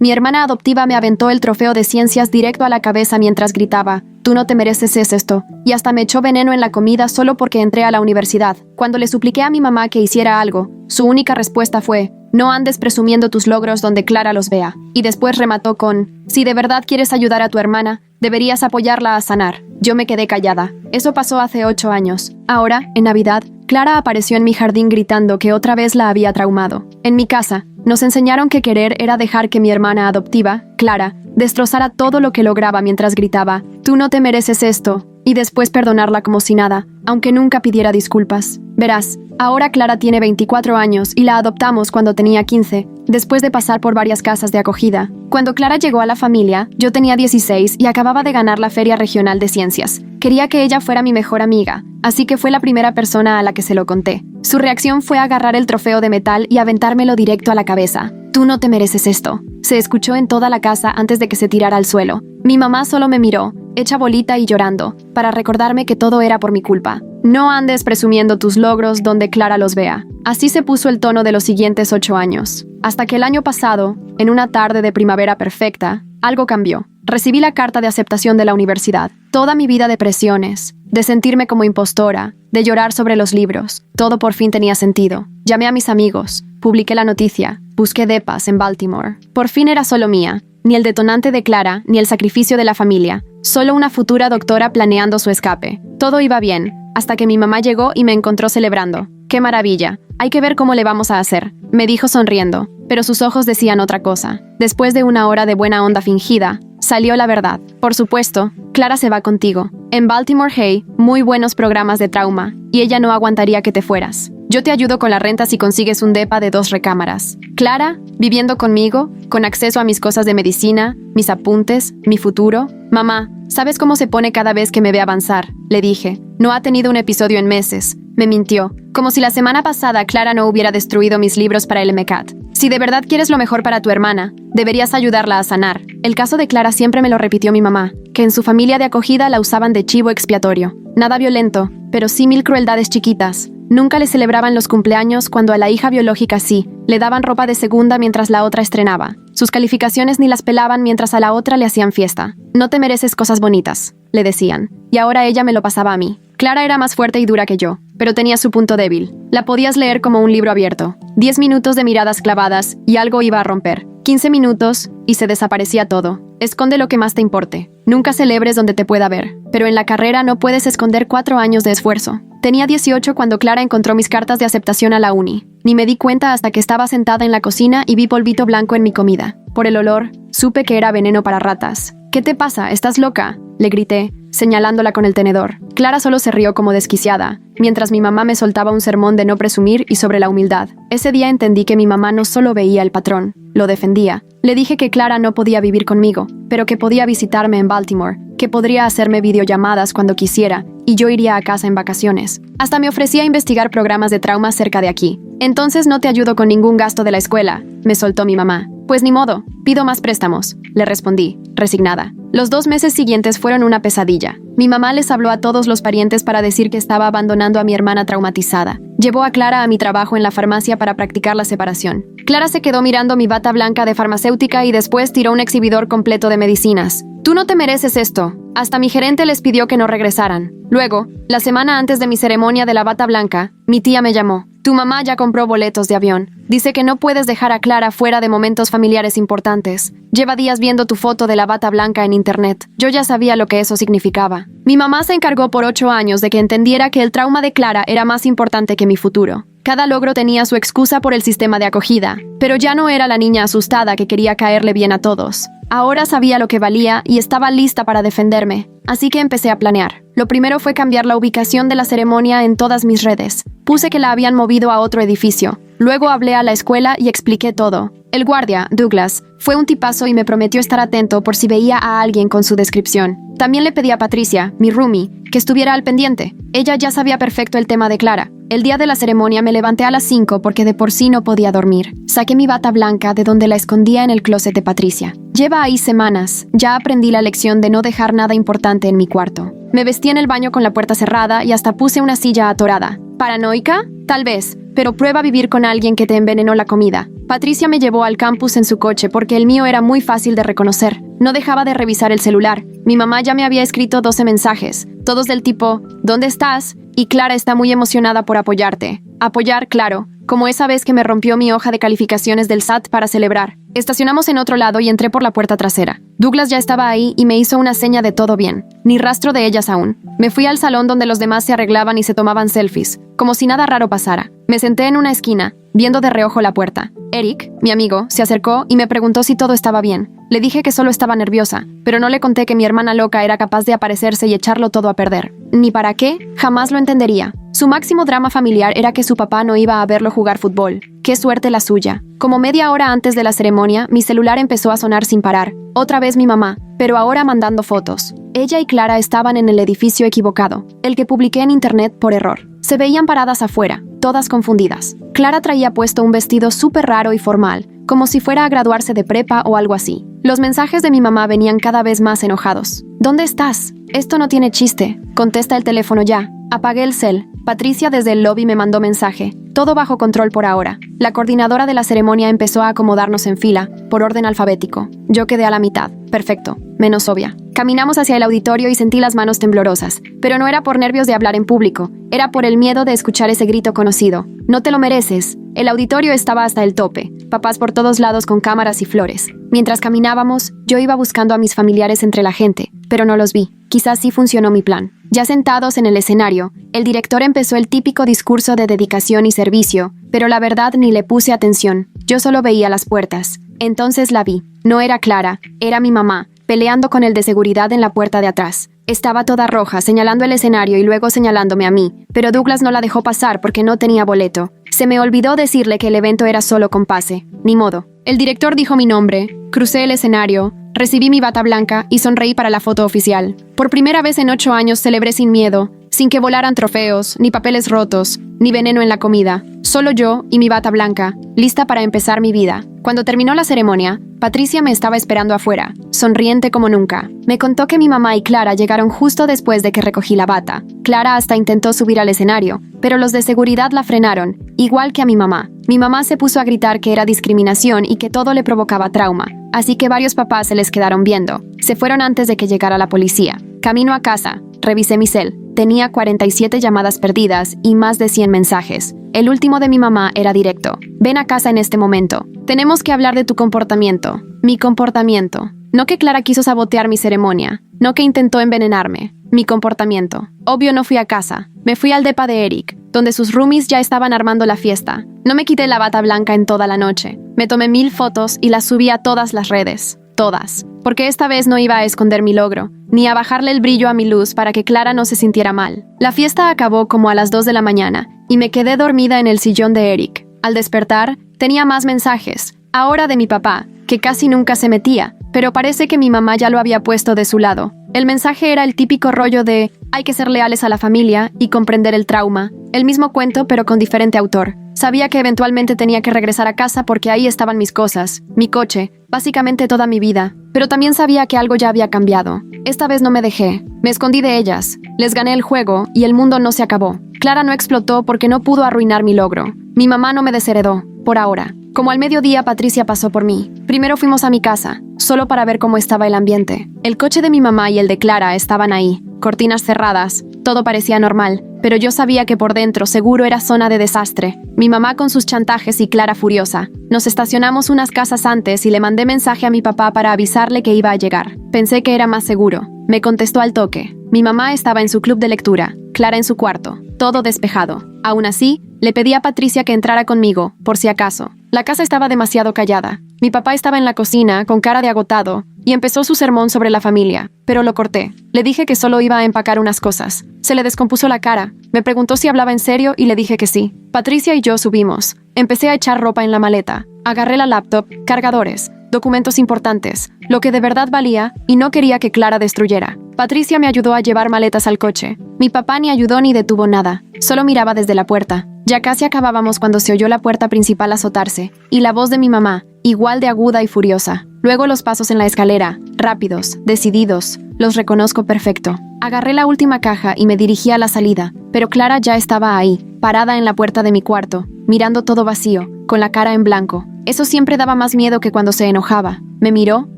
Mi hermana adoptiva me aventó el trofeo de ciencias directo a la cabeza mientras gritaba, «Tú no te mereces esto», y hasta me echó veneno en la comida solo porque entré a la universidad. Cuando le supliqué a mi mamá que hiciera algo, su única respuesta fue, «No andes presumiendo tus logros donde Clara los vea». Y después remató con, «Si de verdad quieres ayudar a tu hermana, deberías apoyarla a sanar». Yo me quedé callada. Eso pasó hace 8 años. Ahora, en Navidad, Clara apareció en mi jardín gritando que otra vez la había traumado. En mi casa, nos enseñaron que querer era dejar que mi hermana adoptiva, Clara, destrozara todo lo que lograba mientras gritaba, «Tú no te mereces esto», y después perdonarla como si nada, aunque nunca pidiera disculpas. Verás, ahora Clara tiene 24 años y la adoptamos cuando tenía 15, después de pasar por varias casas de acogida. Cuando Clara llegó a la familia, yo tenía 16 y acababa de ganar la Feria Regional de Ciencias. Quería que ella fuera mi mejor amiga, así que fue la primera persona a la que se lo conté. Su reacción fue agarrar el trofeo de metal y aventármelo directo a la cabeza. «Tú no te mereces esto», se escuchó en toda la casa antes de que se tirara al suelo. Mi mamá solo me miró, hecha bolita y llorando, para recordarme que todo era por mi culpa. «No andes presumiendo tus logros donde Clara los vea». Así se puso el tono de los siguientes 8 años. Hasta que el año pasado, en una tarde de primavera perfecta, algo cambió. Recibí la carta de aceptación de la universidad. Toda mi vida de presiones, de sentirme como impostora, de llorar sobre los libros, todo por fin tenía sentido. Llamé a mis amigos, publiqué la noticia, busqué depas en Baltimore. Por fin era solo mía, ni el detonante de Clara, ni el sacrificio de la familia, solo una futura doctora planeando su escape. Todo iba bien, hasta que mi mamá llegó y me encontró celebrando. ¡Qué maravilla! Hay que ver cómo le vamos a hacer, me dijo sonriendo, pero sus ojos decían otra cosa. Después de una hora de buena onda fingida, salió la verdad. Por supuesto, Clara se va contigo. En Baltimore hay muy buenos programas de trauma, y ella no aguantaría que te fueras. Yo te ayudo con la renta si consigues un depa de 2 recámaras. Clara, viviendo conmigo, con acceso a mis cosas de medicina, mis apuntes, mi futuro. Mamá, ¿sabes cómo se pone cada vez que me ve avanzar? Le dije. No ha tenido un episodio en meses. Me mintió. Como si la semana pasada Clara no hubiera destruido mis libros para el MCAT. Si de verdad quieres lo mejor para tu hermana, deberías ayudarla a sanar. El caso de Clara siempre me lo repitió mi mamá, que en su familia de acogida la usaban de chivo expiatorio. Nada violento, pero sí 1000 crueldades chiquitas. Nunca le celebraban los cumpleaños cuando a la hija biológica sí. Le daban ropa de segunda mientras la otra estrenaba. Sus calificaciones ni las pelaban mientras a la otra le hacían fiesta. No te mereces cosas bonitas, le decían. Y ahora ella me lo pasaba a mí. Clara era más fuerte y dura que yo, pero tenía su punto débil. La podías leer como un libro abierto. 10 minutos de miradas clavadas y algo iba a romper. 15 minutos y se desaparecía todo. Esconde lo que más te importe. Nunca celebres donde te pueda ver. Pero en la carrera no puedes esconder 4 años de esfuerzo. Tenía 18 cuando Clara encontró mis cartas de aceptación a la uni. Ni me di cuenta hasta que estaba sentada en la cocina y vi polvito blanco en mi comida. Por el olor, supe que era veneno para ratas. «¿Qué te pasa? ¿Estás loca?», le grité, señalándola con el tenedor. Clara solo se rió como desquiciada, mientras mi mamá me soltaba un sermón de no presumir y sobre la humildad. Ese día entendí que mi mamá no solo veía el patrón, lo defendía. Le dije que Clara no podía vivir conmigo, pero que podía visitarme en Baltimore, que podría hacerme videollamadas cuando quisiera, y yo iría a casa en vacaciones. Hasta me ofrecía investigar programas de trauma cerca de aquí. «Entonces no te ayudo con ningún gasto de la escuela», me soltó mi mamá. «Pues ni modo, pido más préstamos», le respondí, resignada. Los 2 meses siguientes fueron una pesadilla. Mi mamá les habló a todos los parientes para decir que estaba abandonando a mi hermana traumatizada. Llevó a Clara a mi trabajo en la farmacia para practicar la separación. Clara se quedó mirando mi bata blanca de farmacéutica y después tiró un exhibidor completo de medicinas. «Tú no te mereces esto». Hasta mi gerente les pidió que no regresaran. Luego, la semana antes de mi ceremonia de la bata blanca, mi tía me llamó. «Tu mamá ya compró boletos de avión. Dice que no puedes dejar a Clara fuera de momentos familiares importantes. Lleva días viendo tu foto de la bata blanca en internet». Yo ya sabía lo que eso significaba. Mi mamá se encargó por 8 años de que entendiera que el trauma de Clara era más importante que mi futuro. Cada logro tenía su excusa por el sistema de acogida, pero ya no era la niña asustada que quería caerle bien a todos. Ahora sabía lo que valía y estaba lista para defenderme, así que empecé a planear. Lo primero fue cambiar la ubicación de la ceremonia en todas mis redes. Puse que la habían movido a otro edificio. Luego hablé a la escuela y expliqué todo. El guardia, Douglas, fue un tipazo y me prometió estar atento por si veía a alguien con su descripción. También le pedí a Patricia, mi roomie, que estuviera al pendiente. Ella ya sabía perfecto el tema de Clara. El día de la ceremonia me levanté a las 5 porque de por sí no podía dormir. Saqué mi bata blanca de donde la escondía en el closet de Patricia. Lleva ahí semanas. Ya aprendí la lección de no dejar nada importante en mi cuarto. Me vestí en el baño con la puerta cerrada y hasta puse una silla atorada. ¿Paranoica? Tal vez, pero prueba vivir con alguien que te envenenó la comida. Patricia me llevó al campus en su coche porque el mío era muy fácil de reconocer. No dejaba de revisar el celular. Mi mamá ya me había escrito 12 mensajes, todos del tipo, ¿dónde estás? Y Clara está muy emocionada por apoyarte. Apoyar, claro, como esa vez que me rompió mi hoja de calificaciones del SAT para celebrar. Estacionamos en otro lado y entré por la puerta trasera. Douglas ya estaba ahí y me hizo una seña de todo bien. Ni rastro de ellas aún. Me fui al salón donde los demás se arreglaban y se tomaban selfies, como si nada raro pasara. Me senté en una esquina, viendo de reojo la puerta. Eric, mi amigo, se acercó y me preguntó si todo estaba bien. Le dije que solo estaba nerviosa, pero no le conté que mi hermana loca era capaz de aparecerse y echarlo todo a perder. Ni para qué, jamás lo entendería. Su máximo drama familiar era que su papá no iba a verlo jugar fútbol. ¡Qué suerte la suya! Como media hora antes de la ceremonia, mi celular empezó a sonar sin parar. Otra vez mi mamá, pero ahora mandando fotos. Ella y Clara estaban en el edificio equivocado, el que publiqué en internet por error. Se veían paradas afuera, todas confundidas. Clara traía puesto un vestido súper raro y formal, como si fuera a graduarse de prepa o algo así. Los mensajes de mi mamá venían cada vez más enojados. ¿Dónde estás? Esto no tiene chiste. Contesta el teléfono ya. Apagué el cel. Patricia desde el lobby me mandó mensaje. Todo bajo control por ahora. La coordinadora de la ceremonia empezó a acomodarnos en fila, por orden alfabético. Yo quedé a la mitad. Perfecto. Menos obvia. Caminamos hacia el auditorio y sentí las manos temblorosas. Pero no era por nervios de hablar en público. Era por el miedo de escuchar ese grito conocido. No te lo mereces. El auditorio estaba hasta el tope. Papás por todos lados con cámaras y flores. Mientras caminábamos, yo iba buscando a mis familiares entre la gente, pero no los vi. Quizás sí funcionó mi plan. Ya sentados en el escenario, el director empezó el típico discurso de dedicación y servicio, pero la verdad ni le puse atención. Yo solo veía las puertas. Entonces la vi. No era Clara, era mi mamá, peleando con el de seguridad en la puerta de atrás. Estaba toda roja, señalando el escenario y luego señalándome a mí, pero Douglas no la dejó pasar porque no tenía boleto. Se me olvidó decirle que el evento era solo con pase. Ni modo. El director dijo mi nombre, crucé el escenario, recibí mi bata blanca y sonreí para la foto oficial. Por primera vez en 8 años celebré sin miedo, sin que volaran trofeos, ni papeles rotos, ni veneno en la comida. Solo yo y mi bata blanca, lista para empezar mi vida. Cuando terminó la ceremonia, Patricia me estaba esperando afuera, sonriente como nunca. Me contó que mi mamá y Clara llegaron justo después de que recogí la bata. Clara hasta intentó subir al escenario, pero los de seguridad la frenaron, igual que a mi mamá. Mi mamá se puso a gritar que era discriminación y que todo le provocaba trauma, así que varios papás se les quedaron viendo. Se fueron antes de que llegara la policía. Camino a casa, revisé mi cel. Tenía 47 llamadas perdidas y más de 100 mensajes. El último de mi mamá era directo. Ven a casa en este momento. Tenemos que hablar de tu comportamiento. Mi comportamiento. No que Clara quiso sabotear mi ceremonia. No que intentó envenenarme. Mi comportamiento. Obvio no fui a casa. Me fui al depa de Eric, donde sus roomies ya estaban armando la fiesta. No me quité la bata blanca en toda la noche. Me tomé 1000 fotos y las subí a todas las redes. Todas. Porque esta vez no iba a esconder mi logro, ni a bajarle el brillo a mi luz para que Clara no se sintiera mal. La fiesta acabó como a las 2 de la mañana, y me quedé dormida en el sillón de Eric. Al despertar, tenía más mensajes, ahora de mi papá, que casi nunca se metía, pero parece que mi mamá ya lo había puesto de su lado. El mensaje era el típico rollo de hay que ser leales a la familia y comprender el trauma. El mismo cuento, pero con diferente autor. Sabía que eventualmente tenía que regresar a casa porque ahí estaban mis cosas, mi coche, básicamente toda mi vida. Pero también sabía que algo ya había cambiado. Esta vez no me dejé. Me escondí de ellas. Les gané el juego y el mundo no se acabó. Clara no explotó porque no pudo arruinar mi logro. Mi mamá no me desheredó, por ahora. Como al mediodía, Patricia pasó por mí. Primero fuimos a mi casa, solo para ver cómo estaba el ambiente. El coche de mi mamá y el de Clara estaban ahí, cortinas cerradas, todo parecía normal, pero yo sabía que por dentro seguro era zona de desastre. Mi mamá con sus chantajes y Clara furiosa. Nos estacionamos unas casas antes y le mandé mensaje a mi papá para avisarle que iba a llegar. Pensé que era más seguro. Me contestó al toque. Mi mamá estaba en su club de lectura, Clara en su cuarto, todo despejado. Aún así, le pedí a Patricia que entrara conmigo, por si acaso. La casa estaba demasiado callada. Mi papá estaba en la cocina, con cara de agotado, y empezó su sermón sobre la familia, pero lo corté. Le dije que solo iba a empacar unas cosas. Se le descompuso la cara. Me preguntó si hablaba en serio y le dije que sí. Patricia y yo subimos. Empecé a echar ropa en la maleta. Agarré la laptop, cargadores, documentos importantes, lo que de verdad valía y no quería que Clara destruyera. Patricia me ayudó a llevar maletas al coche. Mi papá ni ayudó ni detuvo nada. Solo miraba desde la puerta. Ya casi acabábamos cuando se oyó la puerta principal azotarse, y la voz de mi mamá, igual de aguda y furiosa. Luego los pasos en la escalera, rápidos, decididos, los reconozco perfecto. Agarré la última caja y me dirigí a la salida, pero Clara ya estaba ahí, parada en la puerta de mi cuarto, mirando todo vacío, con la cara en blanco. Eso siempre daba más miedo que cuando se enojaba. Me miró,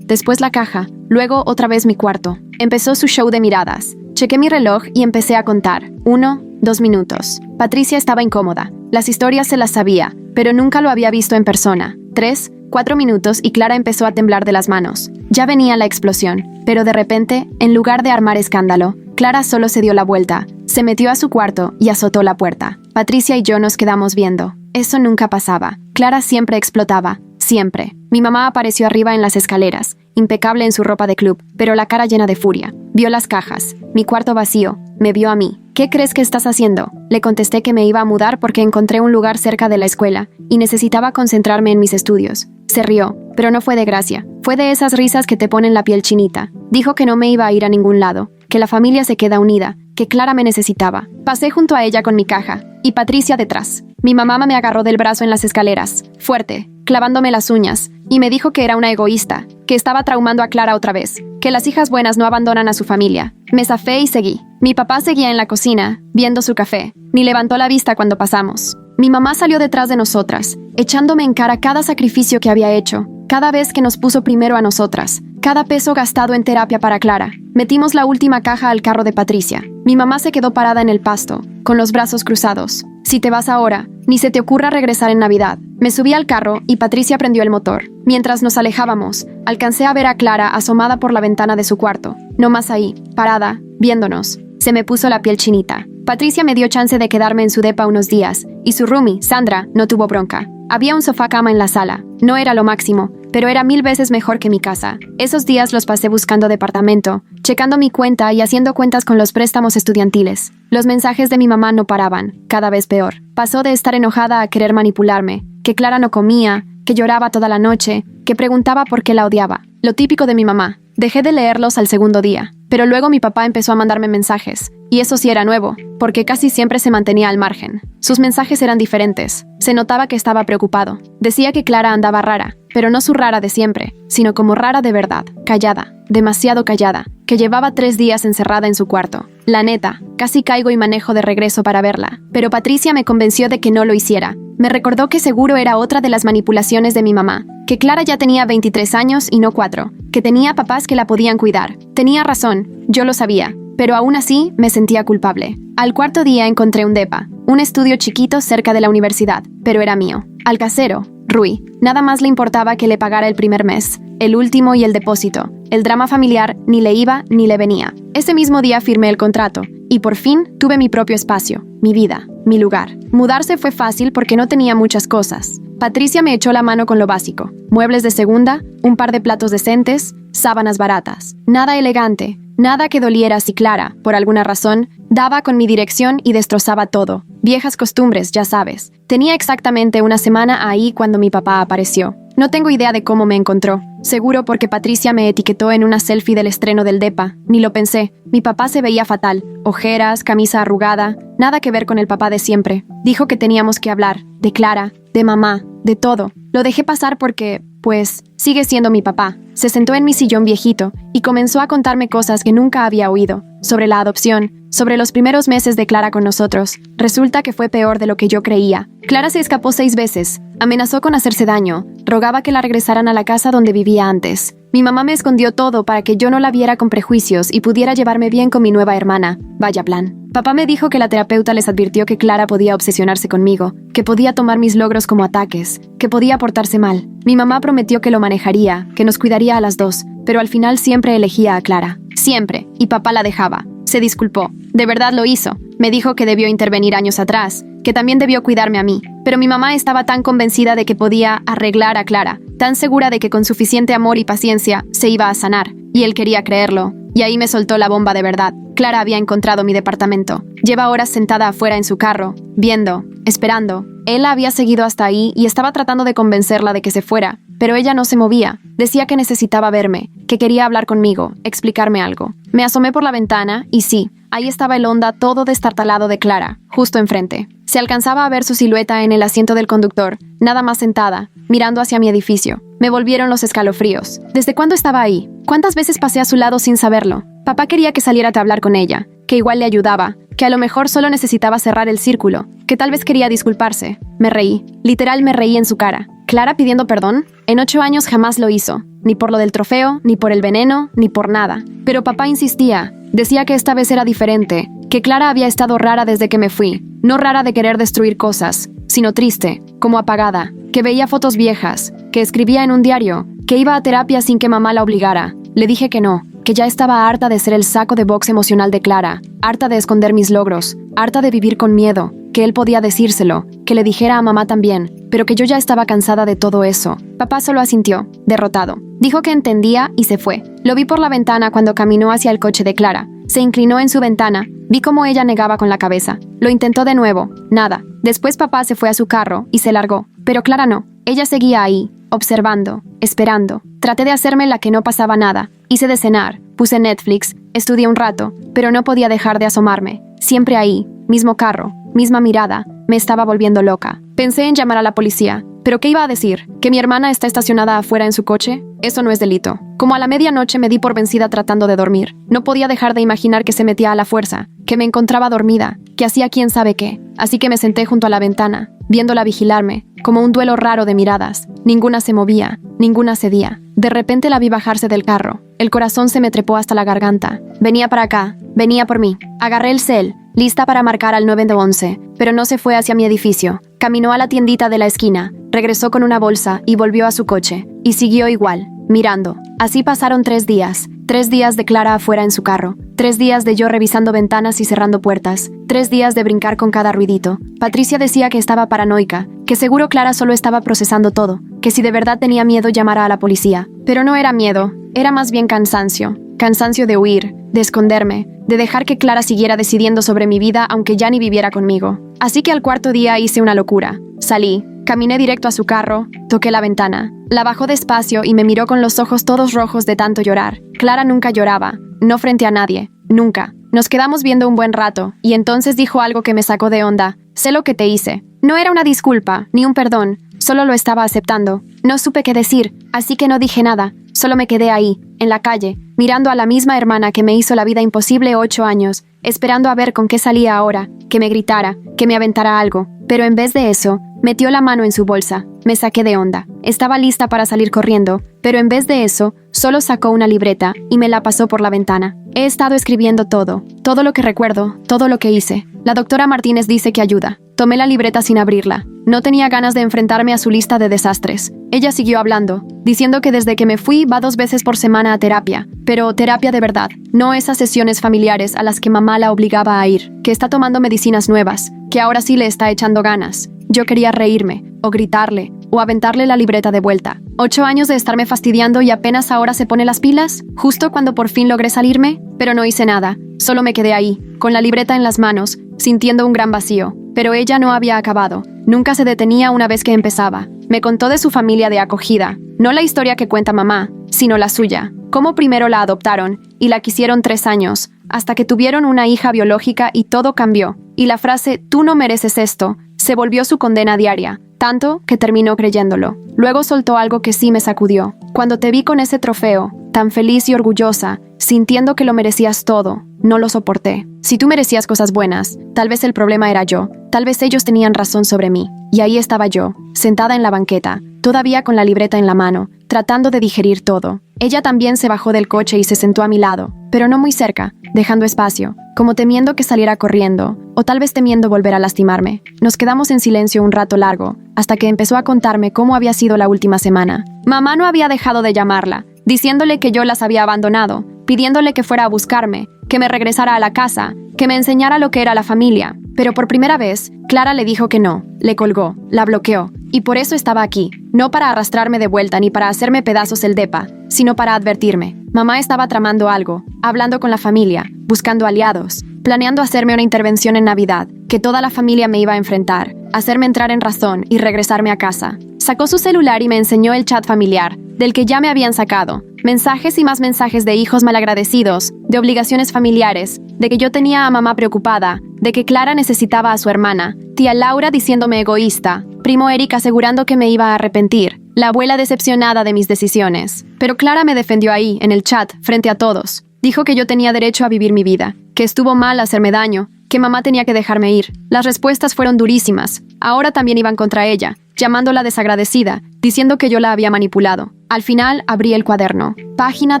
después la caja, luego otra vez mi cuarto. Empezó su show de miradas. Chequé mi reloj y empecé a contar. 1, 2 minutos. Patricia estaba incómoda. Las historias se las sabía, pero nunca lo había visto en persona. 3, 4 minutos y Clara empezó a temblar de las manos. Ya venía la explosión, pero de repente, en lugar de armar escándalo, Clara solo se dio la vuelta, se metió a su cuarto y azotó la puerta. Patricia y yo nos quedamos viendo. Eso nunca pasaba. Clara siempre explotaba, siempre. Mi mamá apareció arriba en las escaleras, impecable en su ropa de club, pero la cara llena de furia. Vio las cajas, mi cuarto vacío, me vio a mí. ¿Qué crees que estás haciendo? Le contesté que me iba a mudar porque encontré un lugar cerca de la escuela y necesitaba concentrarme en mis estudios. Se rió, pero no fue de gracia. Fue de esas risas que te ponen la piel chinita. Dijo que no me iba a ir a ningún lado, que la familia se queda unida, que Clara me necesitaba. Pasé junto a ella con mi caja, y Patricia detrás. Mi mamá me agarró del brazo en las escaleras, fuerte, clavándome las uñas, y me dijo que era una egoísta, que estaba traumando a Clara otra vez, que las hijas buenas no abandonan a su familia. Me zafé y seguí. Mi papá seguía en la cocina, viendo su café, ni levantó la vista cuando pasamos. Mi mamá salió detrás de nosotras, echándome en cara cada sacrificio que había hecho, cada vez que nos puso primero a nosotras, cada peso gastado en terapia para Clara. Metimos la última caja al carro de Patricia. Mi mamá se quedó parada en el pasto, con los brazos cruzados. Si te vas ahora, ni se te ocurra regresar en Navidad. Me subí al carro y Patricia prendió el motor. Mientras nos alejábamos, alcancé a ver a Clara asomada por la ventana de su cuarto. No más ahí, parada, viéndonos. Se me puso la piel chinita. Patricia me dio chance de quedarme en su depa unos días, y su roomie, Sandra, no tuvo bronca. Había un sofá-cama en la sala. No era lo máximo, pero era 1000 veces mejor que mi casa. Esos días los pasé buscando departamento, checando mi cuenta y haciendo cuentas con los préstamos estudiantiles. Los mensajes de mi mamá no paraban, cada vez peor. Pasó de estar enojada a querer manipularme, que Clara no comía, que lloraba toda la noche, que preguntaba por qué la odiaba. Lo típico de mi mamá. Dejé de leerlos al segundo día, pero luego mi papá empezó a mandarme mensajes, y eso sí era nuevo, porque casi siempre se mantenía al margen. Sus mensajes eran diferentes. Se notaba que estaba preocupado. Decía que Clara andaba rara, pero no su rara de siempre, sino como rara de verdad, callada, demasiado callada, que llevaba 3 días encerrada en su cuarto. La neta, casi caigo y manejo de regreso para verla, pero Patricia me convenció de que no lo hiciera. Me recordó que seguro era otra de las manipulaciones de mi mamá, que Clara ya tenía 23 años y no 4, que tenía papás que la podían cuidar. Tenía razón, yo lo sabía, pero aún así me sentía culpable. Al cuarto día encontré un depa, un estudio chiquito cerca de la universidad, pero era mío. Al casero, Rui, nada más le importaba que le pagara el primer mes, el último y el depósito. El drama familiar ni le iba ni le venía. Ese mismo día firmé el contrato, y por fin tuve mi propio espacio, mi vida, mi lugar. Mudarse fue fácil porque no tenía muchas cosas. Patricia me echó la mano con lo básico: muebles de segunda, un par de platos decentes, sábanas baratas. Nada elegante, nada que doliera si Clara, por alguna razón, daba con mi dirección y destrozaba todo. Viejas costumbres, ya sabes. Tenía exactamente una semana ahí cuando mi papá apareció. No tengo idea de cómo me encontró. Seguro porque Patricia me etiquetó en una selfie del estreno del depa. Ni lo pensé. Mi papá se veía fatal. Ojeras, camisa arrugada. Nada que ver con el papá de siempre. Dijo que teníamos que hablar. De Clara, de mamá, de todo. Lo dejé pasar porque, pues, sigue siendo mi papá. Se sentó en mi sillón viejito y comenzó a contarme cosas que nunca había oído. Sobre la adopción, sobre los primeros meses de Clara con nosotros. Resulta que fue peor de lo que yo creía. Clara se escapó 6 veces. Amenazó con hacerse daño. Rogaba que la regresaran a la casa donde vivía antes. Mi mamá me escondió todo para que yo no la viera con prejuicios y pudiera llevarme bien con mi nueva hermana. Vaya plan. Papá me dijo que la terapeuta les advirtió que Clara podía obsesionarse conmigo, que podía tomar mis logros como ataques, que podía portarse mal. Mi mamá prometió que lo manejaría, que nos cuidaría a las dos, pero al final siempre elegía a Clara. Siempre. Y papá la dejaba. Se disculpó. De verdad lo hizo. Me dijo que debió intervenir años atrás, que también debió cuidarme a mí. Pero mi mamá estaba tan convencida de que podía arreglar a Clara, tan segura de que con suficiente amor y paciencia se iba a sanar, y él quería creerlo. Y ahí me soltó la bomba de verdad. Clara había encontrado mi departamento. Lleva horas sentada afuera en su carro, viendo, esperando. Él la había seguido hasta ahí y estaba tratando de convencerla de que se fuera, pero ella no se movía. Decía que necesitaba verme, que quería hablar conmigo, explicarme algo. Me asomé por la ventana y sí, ahí estaba el Honda todo destartalado de Clara, justo enfrente. Se alcanzaba a ver su silueta en el asiento del conductor, nada más sentada, mirando hacia mi edificio. Me volvieron los escalofríos. ¿Desde cuándo estaba ahí? ¿Cuántas veces pasé a su lado sin saberlo? Papá quería que saliera a hablar con ella, que igual le ayudaba, que a lo mejor solo necesitaba cerrar el círculo, que tal vez quería disculparse. Me reí. Literal me reí en su cara. ¿Clara pidiendo perdón? En 8 años jamás lo hizo. Ni por lo del trofeo, ni por el veneno, ni por nada. Pero papá insistía. Decía que esta vez era diferente. Que Clara había estado rara desde que me fui. No rara de querer destruir cosas, sino triste, como apagada. Que veía fotos viejas. Que escribía en un diario. Que iba a terapia sin que mamá la obligara. Le dije que no. Que ya estaba harta de ser el saco de box emocional de Clara. Harta de esconder mis logros. Harta de vivir con miedo. Que él podía decírselo, que le dijera a mamá también, pero que yo ya estaba cansada de todo eso. Papá solo asintió, derrotado. Dijo que entendía y se fue. Lo vi por la ventana cuando caminó hacia el coche de Clara. Se inclinó en su ventana. Vi cómo ella negaba con la cabeza. Lo intentó de nuevo. Nada. Después papá se fue a su carro y se largó. Pero Clara no. Ella seguía ahí, observando, esperando. Traté de hacerme la que no pasaba nada. Hice de cenar. Puse Netflix. Estudié un rato, pero no podía dejar de asomarme. Siempre ahí. Mismo carro. Misma mirada, me estaba volviendo loca. Pensé en llamar a la policía, pero ¿qué iba a decir? ¿Que mi hermana está estacionada afuera en su coche? Eso no es delito. Como a la medianoche me di por vencida tratando de dormir. No podía dejar de imaginar que se metía a la fuerza, que me encontraba dormida, que hacía quién sabe qué. Así que me senté junto a la ventana, viéndola vigilarme, como un duelo raro de miradas. Ninguna se movía, ninguna cedía. De repente la vi bajarse del carro. El corazón se me trepó hasta la garganta. Venía para acá, venía por mí. Agarré el cel, lista para marcar al 911, pero no se fue hacia mi edificio. Caminó a la tiendita de la esquina, regresó con una bolsa y volvió a su coche. Y siguió igual, mirando. Así pasaron 3 días. 3 días de Clara afuera en su carro. 3 días de yo revisando ventanas y cerrando puertas. 3 días de brincar con cada ruidito. Patricia decía que estaba paranoica, que seguro Clara solo estaba procesando todo, que si de verdad tenía miedo llamara a la policía. Pero no era miedo, era más bien cansancio. Cansancio de huir, de esconderme, de dejar que Clara siguiera decidiendo sobre mi vida aunque ya ni viviera conmigo. Así que al 4.º día hice una locura. Salí, caminé directo a su carro, toqué la ventana. La bajó despacio y me miró con los ojos todos rojos de tanto llorar. Clara nunca lloraba, no frente a nadie, nunca. Nos quedamos viendo un buen rato, y entonces dijo algo que me sacó de onda. Sé lo que te hice. No era una disculpa, ni un perdón, solo lo estaba aceptando. No supe qué decir, así que no dije nada. Solo me quedé ahí, en la calle, mirando a la misma hermana que me hizo la vida imposible 8 años, esperando a ver con qué salía ahora, que me gritara, que me aventara algo. Pero en vez de eso, metió la mano en su bolsa. Me saqué de onda. Estaba lista para salir corriendo, pero en vez de eso, solo sacó una libreta y me la pasó por la ventana. He estado escribiendo todo lo que recuerdo, todo lo que hice. La doctora Martínez dice que ayuda. Tomé la libreta sin abrirla. No tenía ganas de enfrentarme a su lista de desastres. Ella siguió hablando, diciendo que desde que me fui va 2 veces por semana a terapia, pero terapia de verdad, no esas sesiones familiares a las que mamá la obligaba a ir, que está tomando medicinas nuevas, que ahora sí le está echando ganas. Yo quería reírme, o gritarle, o aventarle la libreta de vuelta. 8 años de estarme fastidiando y apenas ahora se pone las pilas, justo cuando por fin logré salirme, pero no hice nada. Solo me quedé ahí, con la libreta en las manos, sintiendo un gran vacío. Pero ella no había acabado. Nunca se detenía una vez que empezaba. Me contó de su familia de acogida, no la historia que cuenta mamá, sino la suya. Cómo primero la adoptaron y la quisieron 3 años, hasta que tuvieron una hija biológica y todo cambió. Y la frase «tú no mereces esto» se volvió su condena diaria, tanto que terminó creyéndolo. Luego soltó algo que sí me sacudió. Cuando te vi con ese trofeo, tan feliz y orgullosa, sintiendo que lo merecías todo, no lo soporté. Si tú merecías cosas buenas, tal vez el problema era yo, tal vez ellos tenían razón sobre mí. Y ahí estaba yo, sentada en la banqueta, todavía con la libreta en la mano, tratando de digerir todo. Ella también se bajó del coche y se sentó a mi lado, pero no muy cerca, dejando espacio, como temiendo que saliera corriendo, o tal vez temiendo volver a lastimarme. Nos quedamos en silencio un rato largo, hasta que empezó a contarme cómo había sido la última semana. Mamá no había dejado de llamarla, diciéndole que yo las había abandonado, pidiéndole que fuera a buscarme, que me regresara a la casa, que me enseñara lo que era la familia. Pero por primera vez, Clara le dijo que no, le colgó, la bloqueó, y por eso estaba aquí, no para arrastrarme de vuelta ni para hacerme pedazos el depa, sino para advertirme. Mamá estaba tramando algo, hablando con la familia, buscando aliados, planeando hacerme una intervención en Navidad, que toda la familia me iba a enfrentar, hacerme entrar en razón y regresarme a casa. Sacó su celular y me enseñó el chat familiar, del que ya me habían sacado. Mensajes y más mensajes de hijos malagradecidos, de obligaciones familiares, de que yo tenía a mamá preocupada, de que Clara necesitaba a su hermana, tía Laura diciéndome egoísta, primo Eric asegurando que me iba a arrepentir, la abuela decepcionada de mis decisiones. Pero Clara me defendió ahí, en el chat, frente a todos. Dijo que yo tenía derecho a vivir mi vida, que estuvo mal hacerme daño, que mamá tenía que dejarme ir. Las respuestas fueron durísimas. Ahora también iban contra ella, llamándola desagradecida, diciendo que yo la había manipulado. Al final abrí el cuaderno, página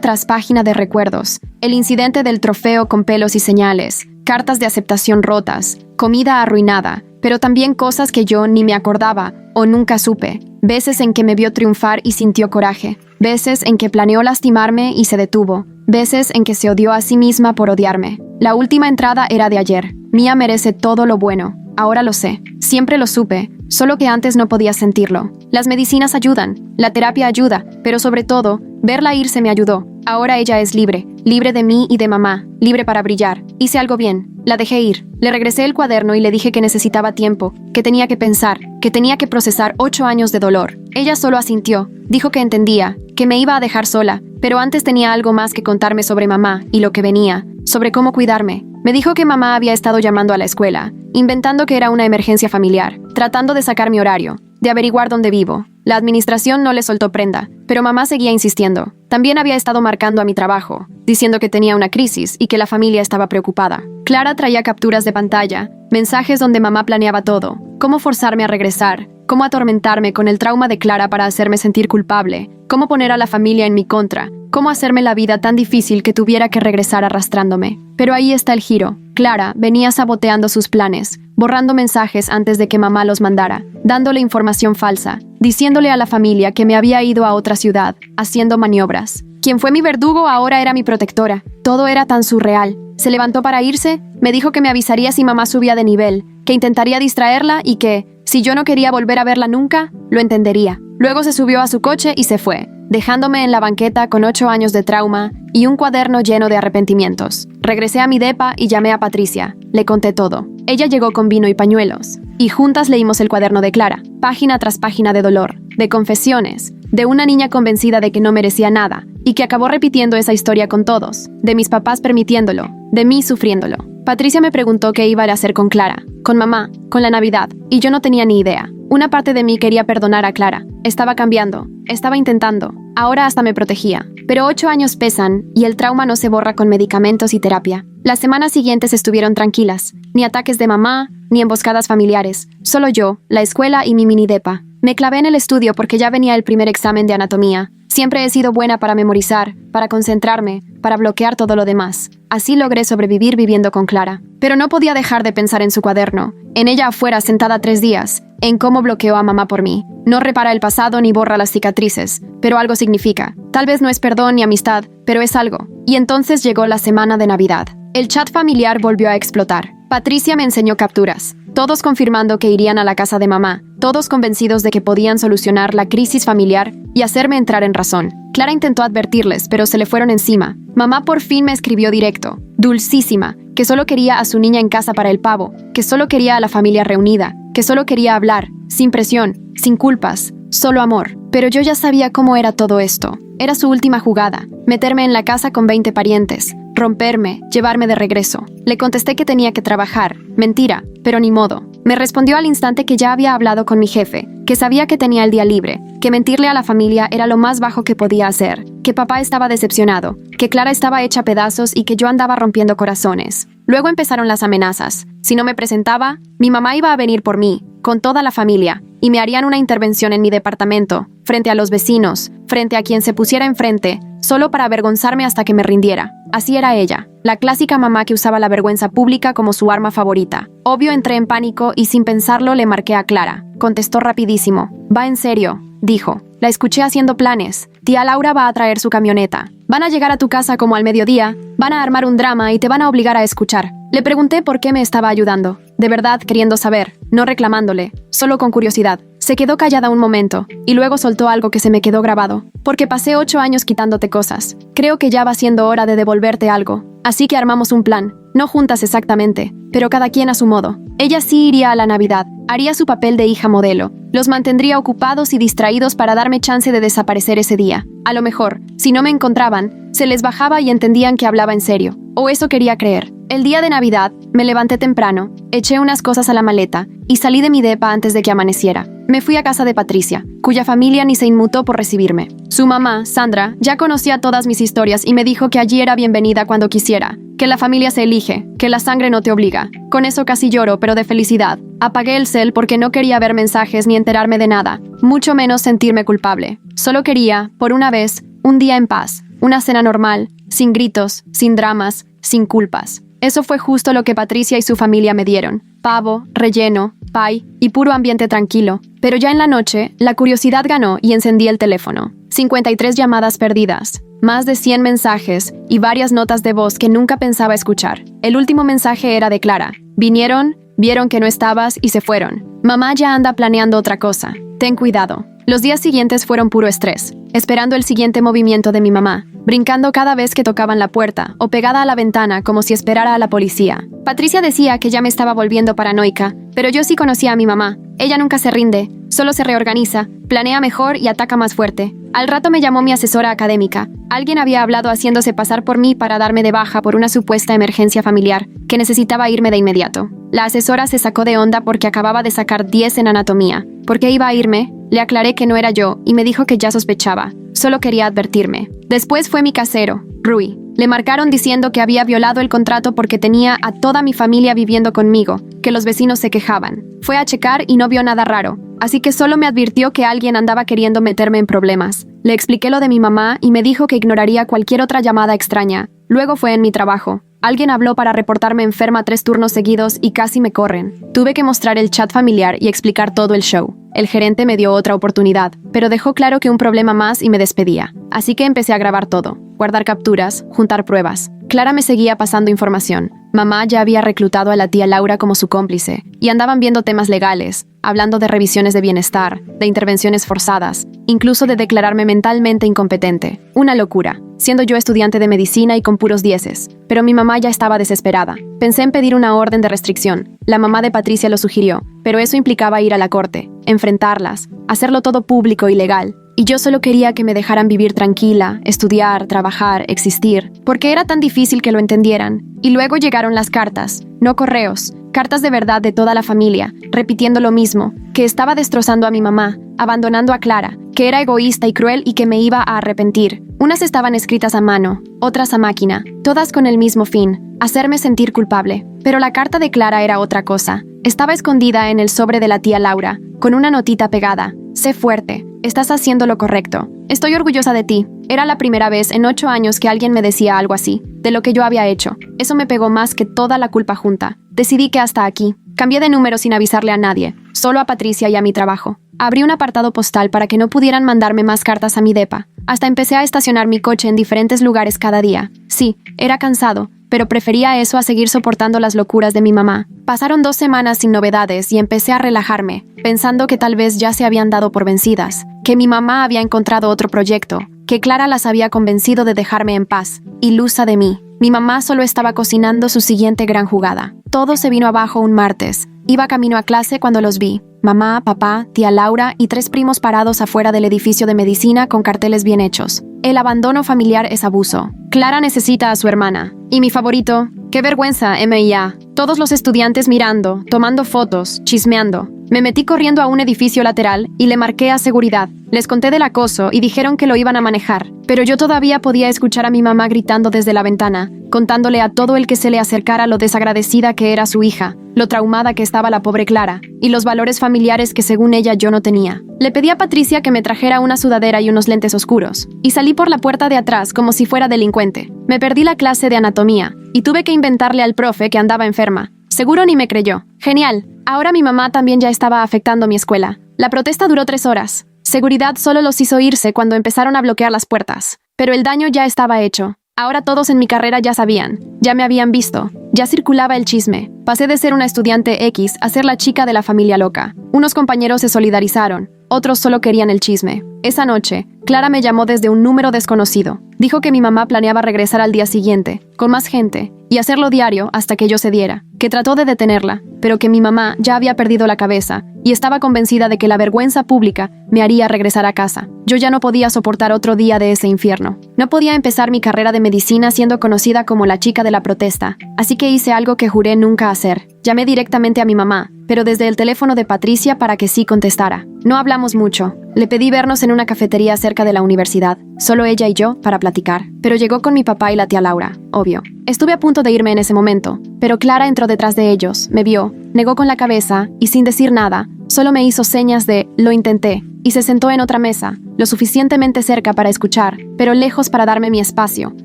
tras página de recuerdos, el incidente del trofeo con pelos y señales, cartas de aceptación rotas, comida arruinada, pero también cosas que yo ni me acordaba o nunca supe, veces en que me vio triunfar y sintió coraje, veces en que planeó lastimarme y se detuvo, veces en que se odió a sí misma por odiarme. La última entrada era de ayer. Mía merece todo lo bueno. Ahora lo sé. Siempre lo supe, solo que antes no podía sentirlo. Las medicinas ayudan, la terapia ayuda, pero sobre todo, verla irse me ayudó. Ahora ella es libre, libre de mí y de mamá, libre para brillar. Hice algo bien, la dejé ir. Le regresé el cuaderno y le dije que necesitaba tiempo, que tenía que pensar, que tenía que procesar 8 años de dolor. Ella solo asintió, dijo que entendía, que me iba a dejar sola, pero antes tenía algo más que contarme sobre mamá y lo que venía, sobre cómo cuidarme. Me dijo que mamá había estado llamando a la escuela, inventando que era una emergencia familiar, tratando de sacar mi horario, de averiguar dónde vivo. La administración no le soltó prenda, pero mamá seguía insistiendo. También había estado marcando a mi trabajo, diciendo que tenía una crisis y que la familia estaba preocupada. Clara traía capturas de pantalla, mensajes donde mamá planeaba todo, cómo forzarme a regresar, cómo atormentarme con el trauma de Clara para hacerme sentir culpable, cómo poner a la familia en mi contra, cómo hacerme la vida tan difícil que tuviera que regresar arrastrándome. Pero ahí está el giro. Clara venía saboteando sus planes, borrando mensajes antes de que mamá los mandara, dándole información falsa, diciéndole a la familia que me había ido a otra ciudad, haciendo maniobras. Quien fue mi verdugo ahora era mi protectora. Todo era tan surreal. Se levantó para irse, me dijo que me avisaría si mamá subía de nivel, que intentaría distraerla y que, si yo no quería volver a verla nunca, lo entendería. Luego se subió a su coche y se fue, dejándome en la banqueta con 8 años de trauma y un cuaderno lleno de arrepentimientos. Regresé a mi depa y llamé a Patricia. Le conté todo. Ella llegó con vino y pañuelos, y juntas leímos el cuaderno de Clara, página tras página de dolor, de confesiones, de una niña convencida de que no merecía nada, y que acabó repitiendo esa historia con todos, de mis papás permitiéndolo, de mí sufriéndolo. Patricia me preguntó qué iba a hacer con Clara, con mamá, con la Navidad, y yo no tenía ni idea. Una parte de mí quería perdonar a Clara. Estaba cambiando, estaba intentando, ahora hasta me protegía. Pero 8 años pesan, y el trauma no se borra con medicamentos y terapia. Las semanas siguientes estuvieron tranquilas, ni ataques de mamá, ni emboscadas familiares, solo yo, la escuela y mi mini depa. Me clavé en el estudio porque ya venía el primer examen de anatomía. Siempre he sido buena para memorizar, para concentrarme, para bloquear todo lo demás. Así logré sobrevivir viviendo con Clara. Pero no podía dejar de pensar en su cuaderno, en ella afuera sentada 3 días, en cómo bloqueó a mamá por mí. No repara el pasado ni borra las cicatrices, pero algo significa. Tal vez no es perdón ni amistad, pero es algo. Y entonces llegó la semana de Navidad. El chat familiar volvió a explotar. Patricia me enseñó capturas, todos confirmando que irían a la casa de mamá, todos convencidos de que podían solucionar la crisis familiar y hacerme entrar en razón. Clara intentó advertirles, pero se le fueron encima. Mamá por fin me escribió directo, dulcísima, que solo quería a su niña en casa para el pavo, que solo quería a la familia reunida, que solo quería hablar, sin presión, sin culpas, solo amor. Pero yo ya sabía cómo era todo esto. Era su última jugada, meterme en la casa con 20 parientes, romperme, llevarme de regreso. Le contesté que tenía que trabajar. Mentira, pero ni modo. Me respondió al instante que ya había hablado con mi jefe, que sabía que tenía el día libre, que mentirle a la familia era lo más bajo que podía hacer, que papá estaba decepcionado, que Clara estaba hecha pedazos y que yo andaba rompiendo corazones. Luego empezaron las amenazas. Si no me presentaba, mi mamá iba a venir por mí, con toda la familia, y me harían una intervención en mi departamento, frente a los vecinos, frente a quien se pusiera enfrente, solo para avergonzarme hasta que me rindiera. Así era ella, la clásica mamá que usaba la vergüenza pública como su arma favorita. Obvio entré en pánico y sin pensarlo le marqué a Clara. Contestó rapidísimo. Va en serio, dijo. La escuché haciendo planes. Tía Laura va a traer su camioneta. Van a llegar a tu casa como al mediodía, van a armar un drama y te van a obligar a escuchar. Le pregunté por qué me estaba ayudando. De verdad queriendo saber, no reclamándole, solo con curiosidad. Se quedó callada un momento, y luego soltó algo que se me quedó grabado. Porque pasé 8 años quitándote cosas. Creo que ya va siendo hora de devolverte algo. Así que armamos un plan. No juntas exactamente, pero cada quien a su modo. Ella sí iría a la Navidad, haría su papel de hija modelo. Los mantendría ocupados y distraídos para darme chance de desaparecer ese día. A lo mejor, si no me encontraban, se les bajaba y entendían que hablaba en serio. O eso quería creer. El día de Navidad, me levanté temprano, eché unas cosas a la maleta y salí de mi depa antes de que amaneciera. Me fui a casa de Patricia, cuya familia ni se inmutó por recibirme. Su mamá, Sandra, ya conocía todas mis historias y me dijo que allí era bienvenida cuando quisiera, que la familia se elige, que la sangre no te obliga. Con eso casi lloro, pero de felicidad. Apagué el cel porque no quería ver mensajes ni enterarme de nada, mucho menos sentirme culpable. Solo quería, por una vez, un día en paz, una cena normal, sin gritos, sin dramas, sin culpas. Eso fue justo lo que Patricia y su familia me dieron. Pavo, relleno, pie y puro ambiente tranquilo. Pero ya en la noche, la curiosidad ganó y encendí el teléfono. 53 llamadas perdidas, más de 100 mensajes y varias notas de voz que nunca pensaba escuchar. El último mensaje era de Clara. Vinieron, vieron que no estabas y se fueron. Mamá ya anda planeando otra cosa. Ten cuidado. Los días siguientes fueron puro estrés, esperando el siguiente movimiento de mi mamá, brincando cada vez que tocaban la puerta o pegada a la ventana como si esperara a la policía. Patricia decía que ya me estaba volviendo paranoica, pero yo sí conocía a mi mamá. Ella nunca se rinde, solo se reorganiza, planea mejor y ataca más fuerte. Al rato me llamó mi asesora académica. Alguien había hablado haciéndose pasar por mí para darme de baja por una supuesta emergencia familiar, que necesitaba irme de inmediato. La asesora se sacó de onda porque acababa de sacar 10 en anatomía. ¿Por qué iba a irme? Le aclaré que no era yo y me dijo que ya sospechaba. Solo quería advertirme. Después fue mi casero, Rui. Le marcaron diciendo que había violado el contrato porque tenía a toda mi familia viviendo conmigo, que los vecinos se quejaban. Fue a checar y no vio nada raro, así que solo me advirtió que alguien andaba queriendo meterme en problemas. Le expliqué lo de mi mamá y me dijo que ignoraría cualquier otra llamada extraña. Luego fue en mi trabajo. Alguien habló para reportarme enferma 3 turnos seguidos y casi me corren. Tuve que mostrar el chat familiar y explicar todo el show. El gerente me dio otra oportunidad, pero dejó claro que un problema más y me despedía. Así que empecé a grabar todo, guardar capturas, juntar pruebas. Clara me seguía pasando información. Mamá ya había reclutado a la tía Laura como su cómplice, y andaban viendo temas legales, hablando de revisiones de bienestar, de intervenciones forzadas, incluso de declararme mentalmente incompetente. Una locura, siendo yo estudiante de medicina y con puros dieces. Pero mi mamá ya estaba desesperada. Pensé en pedir una orden de restricción. La mamá de Patricia lo sugirió, pero eso implicaba ir a la corte, enfrentarlas, hacerlo todo público y legal. Y yo solo quería que me dejaran vivir tranquila, estudiar, trabajar, existir, porque era tan difícil que lo entendieran. Y luego llegaron las cartas, no correos, cartas de verdad de toda la familia, repitiendo lo mismo, que estaba destrozando a mi mamá, abandonando a Clara, que era egoísta y cruel y que me iba a arrepentir. Unas estaban escritas a mano, otras a máquina, todas con el mismo fin, hacerme sentir culpable. Pero la carta de Clara era otra cosa. Estaba escondida en el sobre de la tía Laura, con una notita pegada. Sé fuerte, estás haciendo lo correcto. Estoy orgullosa de ti. Era la primera vez en 8 años que alguien me decía algo así, de lo que yo había hecho. Eso me pegó más que toda la culpa junta. Decidí que hasta aquí. Cambié de número sin avisarle a nadie, solo a Patricia y a mi trabajo. Abrí un apartado postal para que no pudieran mandarme más cartas a mi depa. Hasta empecé a estacionar mi coche en diferentes lugares cada día. Sí, era cansado, pero prefería eso a seguir soportando las locuras de mi mamá. Pasaron 2 semanas sin novedades y empecé a relajarme, pensando que tal vez ya se habían dado por vencidas, que mi mamá había encontrado otro proyecto, que Clara las había convencido de dejarme en paz, ilusa de mí. Mi mamá solo estaba cocinando su siguiente gran jugada. Todo se vino abajo un martes. Iba camino a clase cuando los vi. Mamá, papá, tía Laura y 3 primos parados afuera del edificio de medicina con carteles bien hechos. El abandono familiar es abuso. Clara necesita a su hermana. Y mi favorito, qué vergüenza, M.I.A. Todos los estudiantes mirando, tomando fotos, chismeando. Me metí corriendo a un edificio lateral y le marqué a seguridad. Les conté del acoso y dijeron que lo iban a manejar. Pero yo todavía podía escuchar a mi mamá gritando desde la ventana, contándole a todo el que se le acercara lo desagradecida que era su hija, lo traumada que estaba la pobre Clara, y los valores familiares que según ella yo no tenía. Le pedí a Patricia que me trajera una sudadera y unos lentes oscuros, y salí por la puerta de atrás como si fuera delincuente. Me perdí la clase de anatomía, y tuve que inventarle al profe que andaba enferma. Seguro ni me creyó. Genial. Ahora mi mamá también ya estaba afectando mi escuela. La protesta duró 3 horas. Seguridad solo los hizo irse cuando empezaron a bloquear las puertas. Pero el daño ya estaba hecho. Ahora todos en mi carrera ya sabían. Ya me habían visto. Ya circulaba el chisme. Pasé de ser una estudiante X a ser la chica de la familia loca. Unos compañeros se solidarizaron. Otros solo querían el chisme. Esa noche, Clara me llamó desde un número desconocido. Dijo que mi mamá planeaba regresar al día siguiente, con más gente, y hacerlo diario hasta que yo cediera, que trató de detenerla, pero que mi mamá ya había perdido la cabeza y estaba convencida de que la vergüenza pública me haría regresar a casa. Yo ya no podía soportar otro día de ese infierno. No podía empezar mi carrera de medicina siendo conocida como la chica de la protesta, así que hice algo que juré nunca hacer. Llamé directamente a mi mamá, pero desde el teléfono de Patricia para que sí contestara. No hablamos mucho. Le pedí vernos en una cafetería cerca de la universidad, solo ella y yo, para platicar. Pero llegó con mi papá y la tía Laura, obvio. Estuve a punto de irme en ese momento, pero Clara entró detrás de ellos, me vio, negó con la cabeza y sin decir nada, solo me hizo señas de «lo intenté» y se sentó en otra mesa, lo suficientemente cerca para escuchar, pero lejos para darme mi espacio,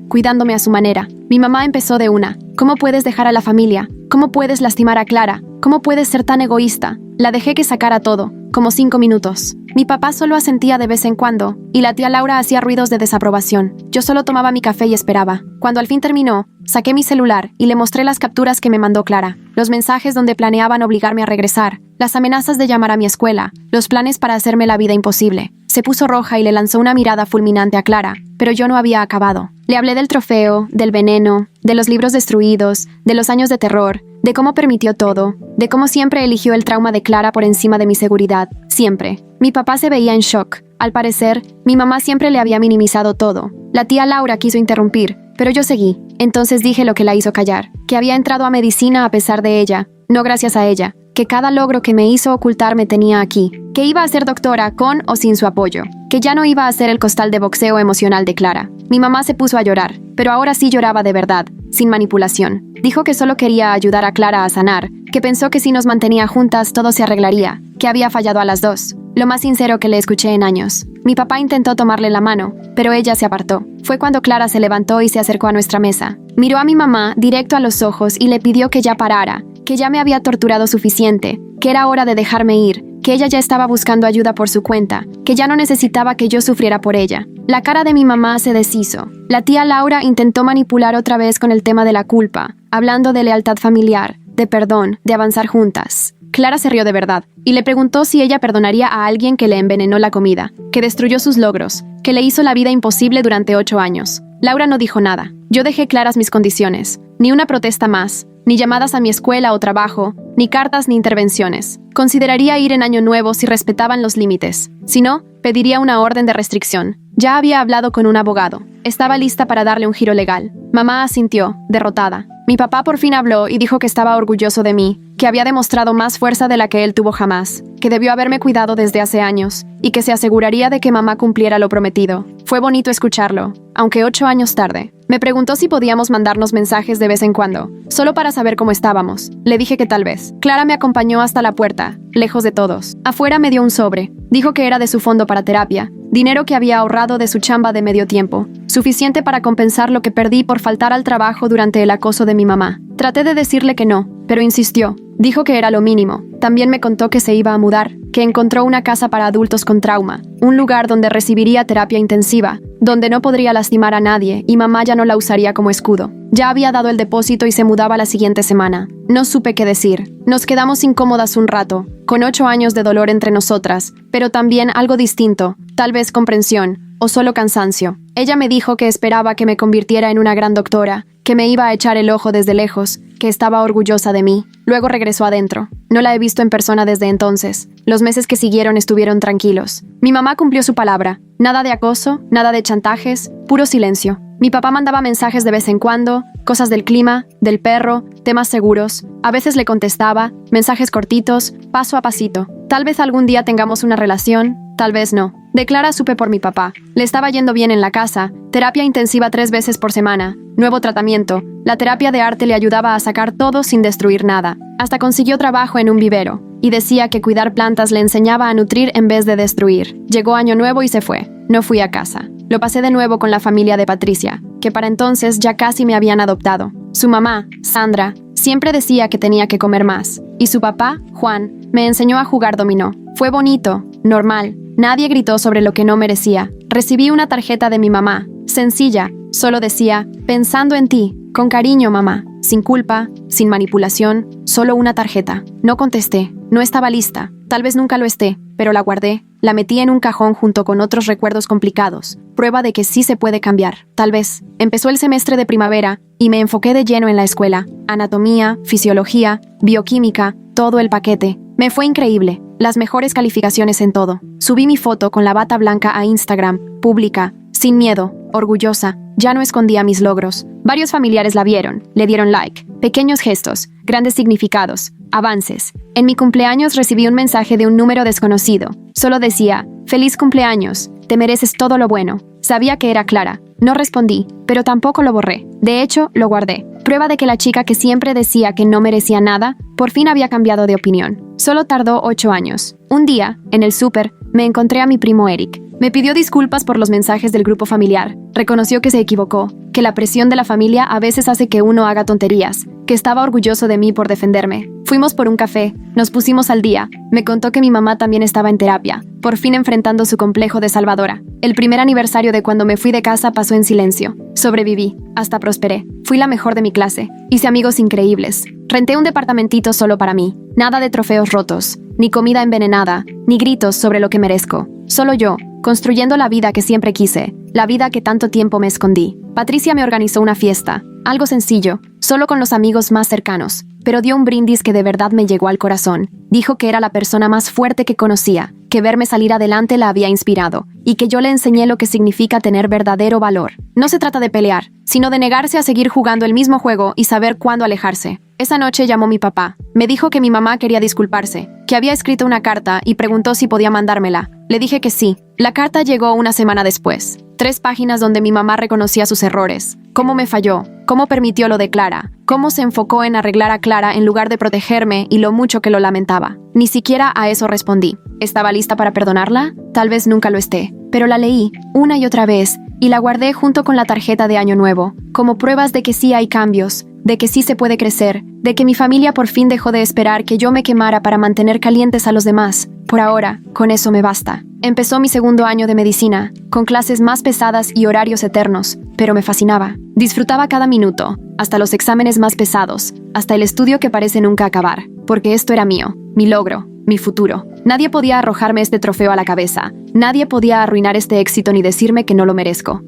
cuidándome a su manera. Mi mamá empezó de una: «¿Cómo puedes dejar a la familia? ¿Cómo puedes lastimar a Clara? ¿Cómo puedes ser tan egoísta?» La dejé que sacara todo, como 5 minutos. Mi papá solo asentía de vez en cuando, y la tía Laura hacía ruidos de desaprobación. Yo solo tomaba mi café y esperaba. Cuando al fin terminó, saqué mi celular y le mostré las capturas que me mandó Clara, los mensajes donde planeaban obligarme a regresar, las amenazas de llamar a mi escuela, los planes para hacerme la vida imposible. Se puso roja y le lanzó una mirada fulminante a Clara, pero yo no había acabado. Le hablé del trofeo, del veneno, de los libros destruidos, de los años de terror, de cómo permitió todo, de cómo siempre eligió el trauma de Clara por encima de mi seguridad, siempre. Mi papá se veía en shock. Al parecer, mi mamá siempre le había minimizado todo. La tía Laura quiso interrumpir, pero yo seguí. Entonces dije lo que la hizo callar, que había entrado a medicina a pesar de ella, no gracias a ella, que cada logro que me hizo ocultar me tenía aquí, que iba a ser doctora con o sin su apoyo, que ya no iba a ser el costal de boxeo emocional de Clara. Mi mamá se puso a llorar, pero ahora sí lloraba de verdad, sin manipulación. Dijo que solo quería ayudar a Clara a sanar, que pensó que si nos mantenía juntas todo se arreglaría, que había fallado a las dos. Lo más sincero que le escuché en años. Mi papá intentó tomarle la mano, pero ella se apartó. Fue cuando Clara se levantó y se acercó a nuestra mesa. Miró a mi mamá directo a los ojos y le pidió que ya parara, que ya me había torturado suficiente, que era hora de dejarme ir, que ella ya estaba buscando ayuda por su cuenta, que ya no necesitaba que yo sufriera por ella. La cara de mi mamá se deshizo. La tía Laura intentó manipular otra vez con el tema de la culpa, hablando de lealtad familiar, de perdón, de avanzar juntas. Clara se rió de verdad y le preguntó si ella perdonaría a alguien que le envenenó la comida, que destruyó sus logros, que le hizo la vida imposible durante 8 años. Laura no dijo nada. Yo dejé claras mis condiciones. Ni una protesta más, ni llamadas a mi escuela o trabajo, ni cartas ni intervenciones. Consideraría ir en Año Nuevo si respetaban los límites. Si no, pediría una orden de restricción. Ya había hablado con un abogado. Estaba lista para darle un giro legal. Mamá asintió, derrotada. Mi papá por fin habló y dijo que estaba orgulloso de mí, que había demostrado más fuerza de la que él tuvo jamás, que debió haberme cuidado desde hace años, y que se aseguraría de que mamá cumpliera lo prometido. Fue bonito escucharlo, aunque 8 años tarde. Me preguntó si podíamos mandarnos mensajes de vez en cuando, solo para saber cómo estábamos. Le dije que tal vez. Clara me acompañó hasta la puerta, lejos de todos. Afuera me dio un sobre. Dijo que era de su fondo para terapia, dinero que había ahorrado de su chamba de medio tiempo, suficiente para compensar lo que perdí por faltar al trabajo durante el acoso de mi mamá. Traté de decirle que no, pero insistió. Dijo que era lo mínimo. También me contó que se iba a mudar, que encontró una casa para adultos con trauma, un lugar donde recibiría terapia intensiva, donde no podría lastimar a nadie y mamá ya no la usaría como escudo. Ya había dado el depósito y se mudaba la siguiente semana. No supe qué decir. Nos quedamos incómodas un rato, con 8 años de dolor entre nosotras, pero también algo distinto, tal vez comprensión, o solo cansancio. Ella me dijo que esperaba que me convirtiera en una gran doctora, que me iba a echar el ojo desde lejos, que estaba orgullosa de mí. Luego regresó adentro. No la he visto en persona desde entonces. Los meses que siguieron estuvieron tranquilos. Mi mamá cumplió su palabra. Nada de acoso, nada de chantajes, puro silencio. Mi papá mandaba mensajes de vez en cuando, cosas del clima, del perro, temas seguros. A veces le contestaba, mensajes cortitos, paso a pasito. Tal vez algún día tengamos una relación, tal vez no. De Clara supe por mi papá. Le estaba yendo bien en la casa, terapia intensiva 3 veces por semana, nuevo tratamiento. La terapia de arte le ayudaba a sacar todo sin destruir nada. Hasta consiguió trabajo en un vivero. Y decía que cuidar plantas le enseñaba a nutrir en vez de destruir. Llegó Año Nuevo y se fue. No fui a casa. Lo pasé de nuevo con la familia de Patricia, que para entonces ya casi me habían adoptado. Su mamá, Sandra, siempre decía que tenía que comer más. Y su papá, Juan, me enseñó a jugar dominó. Fue bonito, normal. Nadie gritó sobre lo que no merecía. Recibí una tarjeta de mi mamá, sencilla, solo decía, pensando en ti, con cariño, mamá. Sin culpa, sin manipulación, solo una tarjeta. No contesté, no estaba lista. Tal vez nunca lo esté, pero la guardé, la metí en un cajón junto con otros recuerdos complicados. Prueba de que sí se puede cambiar. Tal vez. Empezó el semestre de primavera y me enfoqué de lleno en la escuela. Anatomía, fisiología, bioquímica, todo el paquete. Me fue increíble. Las mejores calificaciones en todo. Subí mi foto con la bata blanca a Instagram, pública, sin miedo, orgullosa, ya no escondía mis logros. Varios familiares la vieron, le dieron like. Pequeños gestos, grandes significados, avances. En mi cumpleaños recibí un mensaje de un número desconocido. Solo decía, «Feliz cumpleaños, te mereces todo lo bueno». Sabía que era Clara. No respondí, pero tampoco lo borré. De hecho, lo guardé. Prueba de que la chica que siempre decía que no merecía nada, por fin había cambiado de opinión. Solo tardó 8 años. Un día, en el súper, me encontré a mi primo Eric. Me pidió disculpas por los mensajes del grupo familiar. Reconoció que se equivocó, que la presión de la familia a veces hace que uno haga tonterías, que estaba orgulloso de mí por defenderme. Fuimos por un café, nos pusimos al día. Me contó que mi mamá también estaba en terapia, por fin enfrentando su complejo de salvadora. El primer aniversario de cuando me fui de casa pasó en silencio. Sobreviví, hasta prosperé. Fui la mejor de mi clase. Hice amigos increíbles. Renté un departamentito solo para mí. Nada de trofeos rotos, ni comida envenenada, ni gritos sobre lo que merezco. Solo yo, construyendo la vida que siempre quise, la vida que tanto tiempo me escondí. Patricia me organizó una fiesta, algo sencillo, solo con los amigos más cercanos, pero dio un brindis que de verdad me llegó al corazón. Dijo que era la persona más fuerte que conocía, que verme salir adelante la había inspirado, y que yo le enseñé lo que significa tener verdadero valor. No se trata de pelear, sino de negarse a seguir jugando el mismo juego y saber cuándo alejarse. Esa noche llamó mi papá. Me dijo que mi mamá quería disculparse, que había escrito una carta y preguntó si podía mandármela. Le dije que sí. La carta llegó una semana después. 3 páginas donde mi mamá reconocía sus errores. Cómo me falló, cómo permitió lo de Clara, cómo se enfocó en arreglar a Clara en lugar de protegerme y lo mucho que lo lamentaba. Ni siquiera a eso respondí. ¿Estaba lista para perdonarla? Tal vez nunca lo esté, pero la leí una y otra vez y la guardé junto con la tarjeta de Año Nuevo, como pruebas de que sí hay cambios, de que sí se puede crecer, de que mi familia por fin dejó de esperar que yo me quemara para mantener calientes a los demás. Por ahora, con eso me basta. Empezó mi segundo año de medicina, con clases más pesadas y horarios eternos, pero me fascinaba. Disfrutaba cada minuto, hasta los exámenes más pesados, hasta el estudio que parece nunca acabar, porque esto era mío, mi logro, mi futuro. Nadie podía arrojarme este trofeo a la cabeza, nadie podía arruinar este éxito ni decirme que no lo merezco.